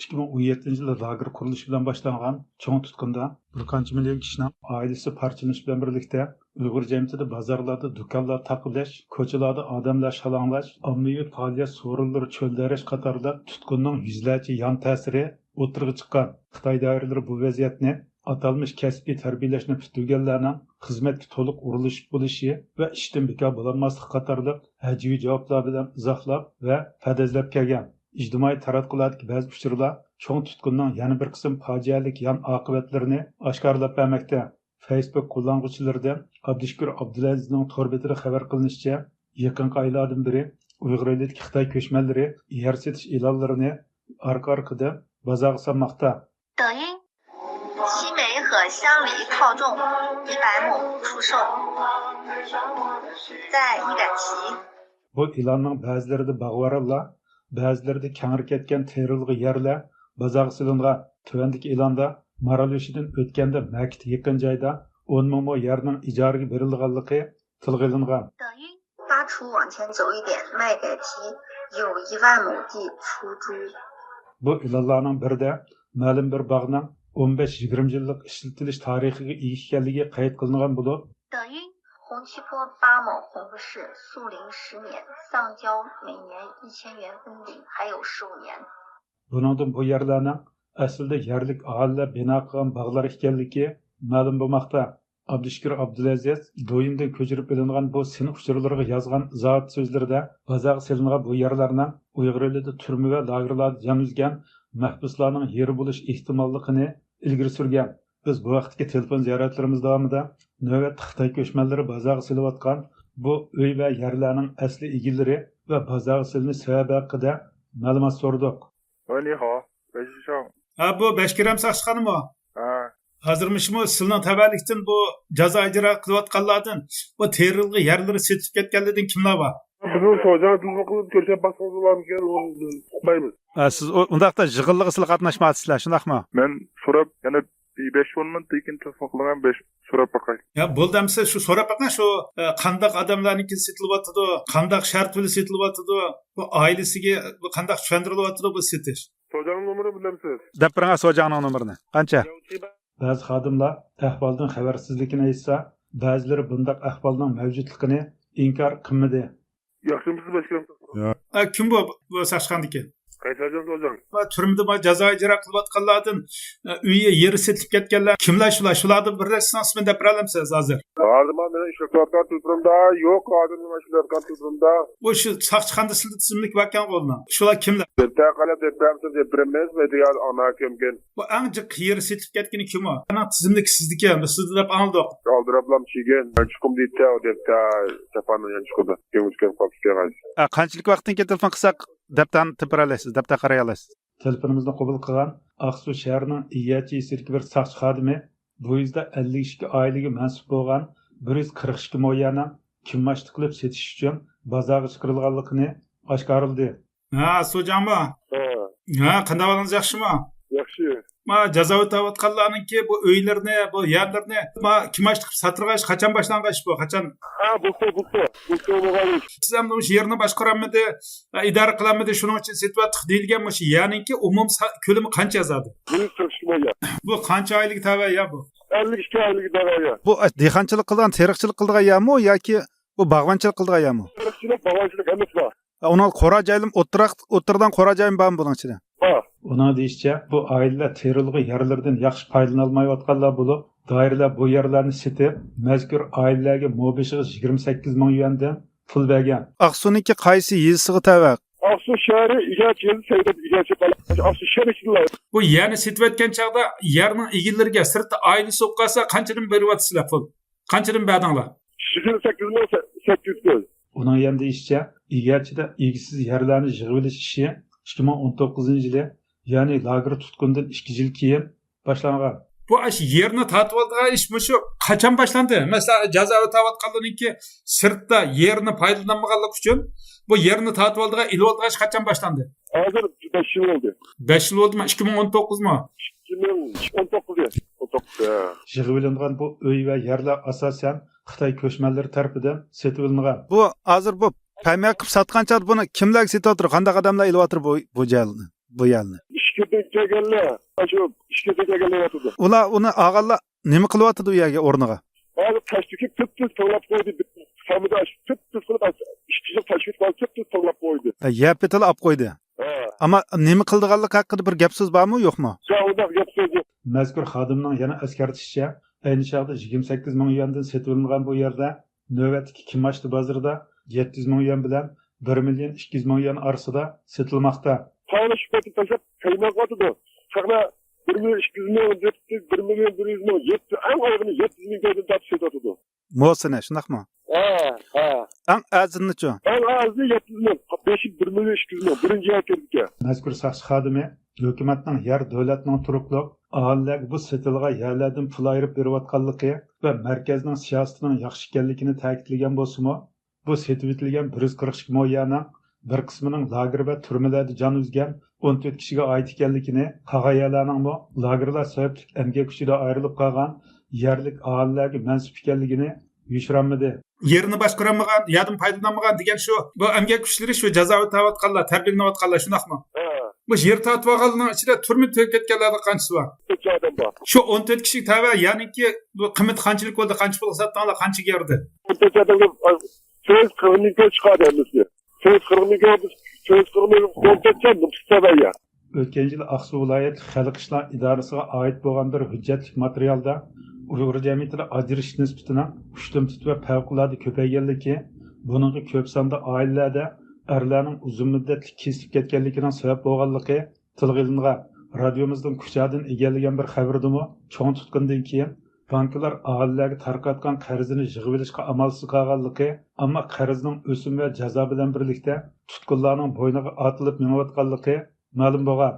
2017 yılı lager kuruluşu bilan başlangan çoğun tutqunda bir qancha million kishining oilasi parchalanish bilan birlikda Uyg'ur jamiyatida bozorlarda, do'konlar taqiblash, ko'chalarda odamlar shalanglash, ommaviy faoliyat so'rinlari cho'ldarish qatorida tutqunning yuzlarcha yon ta'siri o'tirg'i chiqqan. Xitoy doiralari bu vaziyatni atalmış kasbiy tarbiyalashni tutilganlarning xizmatga to'liq urilishib bo'lishi va ishdan bekor bo'lanmaslik qatorliq hajviy javoblar bilan izohlab va fadazlab kelgan. İctimai taratqulardagi ba'zi uchurlar cho'ng tutqunning yana bir qism fojialik yon oqibatlarini oshkorlab bermoqda. Facebook qo'llanuvchilaridan Abdushukur Abdulazizning to'r betida xabar qilinishicha, yaqinqi oylardan beri Uyg'ur elidagi Xitoy ko'chmanlari yer setish e'lonlarini orqa-orqada bozorga solmoqda. 抖音西梅和乡里套种100亩出售，在一杆旗。 Bu e'lonning ba'zilarida bag'varlar, ba'zilarida kangir ketgan terilg'i yerlar bozorga solingan. Tuvandagi e'londa Maralyo'shidan o'tganda Makit yaqin joyda 10 ming mo yerning ijaraga berilganligi tilga olingan. 抖音发出往前走一点卖改旗，有1万亩地出租。 Bu e'lonlarning birida ma'lum bir bog'ning 15-20 yillik ishlatilish tarixiga ega ekanligi qayd qilingan bo'lib, 抖音红旗坡8亩红富市树龄10年，丧交每年1000元封顶，还有15年。 buningdan bu yerlarning aslida yerlik aholilar bino qilgan bog'lar ekanligi ma'lum bo'lmoqda. Abdushukur Abdulaziz do'yindan ko'chirib olingan bu sin uchurlariga yozgan izohat so'zlarida bozorga solingan bu yerlarning Uyg'ur elida turma va lagerlarda jon uzgan mahbuslarning yeri bo'lish ehtimolligini ilgari surgan. Biz bu vaqtdagi telefon ziyoratlarimiz davomida navbat Xitoy ko'chmanlari bozorga solayotgan bu uy va yerlarning asli egalari va bozorga solinish sababi haqida ma'lumot so'radik. 喂，你好，喂，先生。 Ha bu Beşkiram Saçkanımı. 啊， Hazırmışmı sizning tavallikdan bu jazo ijro qilayotganlardan bu terilg'i yerlari setib ketganlardan kimlar bor? Bizim soğucan tuzluklu görüşe basmamız var mı ki? Onu uqmaymiz. Siz undaqda yig'inliq sizlar qatnashmaysizlar, shundaqmi? Men so'rab, yana 5 o'nmin tekin telefon qilaman, 5 so'rab baqay. Ya bo'ldimsa shu so'rab baqing, shu qandaq odamlarniki setilyapti, qandaq shart bilan setilyapti, bu oilasiga qandaq tushundirilyapti bu setish. So'ucanın numarını bilemsiz. Deb biringa so'janing numerini. Qancha? Ba'zi xodimlar ahvoldan xabarsizligini aytsa, ba'zilari bundaq ahvolning mavjudligini inkor qilmadi. Yaxshimisiz Beşkiram? Kim bu Saçkandiki? Qaytarcan so'ucan. Turmada jazo ijro qilayotganlardan uyi yeri setib ketganlar kimlar shulardan birida ismi deb bilalamsiz hozir? Hozir men ishlatayotgan tuturumda yo'q, hozir nima ishlatayotgan tuturumda. Bu shu Saçkanda sizlar tizimlik vakan qo'lna. Shular kimlar? Depta qalab deptamsiz deb birimiz material ana kimken. Bu eng jiq yeri setib ketgani kim o? Ana tizimlik sizniki, sizni deb aldik. Aldırablam çigen. Ben çıkım deyip de o depta tapanın yan çıkıda. Kemuşken kapışken. Qanchalik vaqtdan keyin telefon qilsak, debdan tepiralaysiz, debda qaray olasiz. Telefonimizni qabul qilgan Aqsu shahrining Iyachi sirki bir saqchi xodimi bu yuzda 52 oilaga mansub bo'lgan 142 moyani kimmasht qilib setish uchun bozorga chiqarilganligini oshkorildi. Ha, so'janmi? Ha, qanday bo'lingiz yaxshimi? Yaxshi. Ma jazo o'tayotganlarningki bu uylarni, bu yerlarni ma kimmasht qilib satirg'ash qachon boshlangan bu? Qachon? Ha, bu bo'lgan. Siz ham shu yerni boshqaramidi, idora qilamidi, shuning uchun setyapti deyilganmi shu? Ya'niki umum ko'lami qancha yozadi? 142 moya. Bu qancha oylik tava ya bu? 52 oylik davaya. Bu dehqonchilik qilgan, teriqchilik qilgan yami yoki bu bog'bonchilik qilgan yami? Teriqchilik, bog'bonchilik emas bor. Uni qora joyim o'tirdan qora joyim bormi buning ichida? Bor. Uning deyishicha, bu oilalar terilg'i yerlardan yaxshi foydalanolmayotganlar bo'lib, doiralar bu yerlarni setib, mazkur oilalarga mo'bishig'i 28 ming yuandan pul bergan. Aqsuniki qaysi yezisiga tava? Aksu şehri icaçı sayılıp icaçı falan. Aksu şehri içindeler. Bu yerni setayotgan chaqda yerning egillariga sirtda oilasi o'qqasa qanchadan beryapsizlar pul? Qanchadan berdinglar? 28 göz. Uning ham deyishicha, Iyachi'da egisiz yerlarni yig'ib olish ishi 2019 yili, ya'ni lager tutqundan 2 yil keyin boshlangan. Bu ish yerni tatib oldigan ishmi shu? Qachon boshlandi? Masalan, jazo o'tayotganlarniki sirtda yerni foydalanmaganlik uchun bu yerni tatib oldigan ilib oldigan ish qachon boshlandi? Hazır 5 yıl oldu. 5 yil bo'ldimi? 2019 mi? 2019 ya. 19 ya. Yig'ib olingan bu uy va yerlar asosan Xitoy ko'chmanlari tomonidan setib olingan. Bu hozir bu payma qilib sotgancha buni kimlar setyapti? Qanday odamlar ilyapti bu joyni, bu yerni? ishga kelganlar shu ishga kelganlar ular uni og'anlar nima qilyapti u yerga o'rniga? hozir tashkil tip to'lab qo'ydi samida tip qilib ishchi tashkil qilib tip to'lab qo'ydi Yapetili olib qo'ydi. Ammo nima qildiganligi haqida bir gap so'z bormi, yo'qmi? undaq gap so'z yo'q. Mazkur xodimning yana eskartishicha, ayni chog'da 28 ming yuandan sotilgan bu yerda navbatdagi Kimashli bozorida 700 ming yuan bilan 1 million 200 ming yuan orasida sotilmoqda. Pahalı şüpheti taşıp kaymak atıdı. Sana 1 milyon 200 milyon, 1 milyon 100 milyon, en ağırını 700 milyon gözün tatlı atıdı. Mo'sini, shunaqmi? Ha. Ang azini-chi? En ağızını 700 milyon, 1 milyon 200 milyon, birinci yer geldik. Mazkur soqchi xodimi hukumatning yer davlatning turuqliq aholilarga bu sotilgan yerlardan pul ayirib berayotganligi va markazning siyosatining yaxshi ekanligini ta'kidlagan bo'lsa-mu, bu setib etilgan 142 milliarning bir qismining lager va turmalarda jon uzgan 14 kishiga oid ekanligini, qag'ayalarning lagerlar sababli emgak kuchida ayrilib qolgan yerlik aholilarga mansub ekanligini yushramadi. Yerini boshqaramagan, yadim foydalanmagan degan shu bu emgak kuchlari shu jazo o'tayotganlar, tarbiyalanayotganlar shunaqmi? Bu yer tatib olganlarning ichida turma to'yib ketganlarning qanchasi bor? Shu 14 kishi tava, ya'niki bu qiymat qanchalik bo'ldi, qancha pul sotganlar, qancha yerdi? Söz kırmızı çıkardı emnisi. Söz kırmızı ya. O'tgan yil Aqsu viloyat xalq ishlar idorasiga oid bo'lgan bir hujjatli materialda Uyg'ur jamiyatida ajrish nisbatining kuchlimtit va favqulodda ko'payganligi, buningga ko'p sonda oilalarda erlarning uzun muddatli kesib ketganligining sabab bo'lganligi tilga ilingan. Radiomizning kuchadan egallagan bir xabardimi cho'ng tutgandan keyin banklar aholilarga tarqatgan qarzini yig'ib olishga amalsiz qolganligi, ammo qarzning o'sim va jazo bilan birlikda tutqunlarning bo'yniga otilib minayotganligi ma'lum bo'lgan.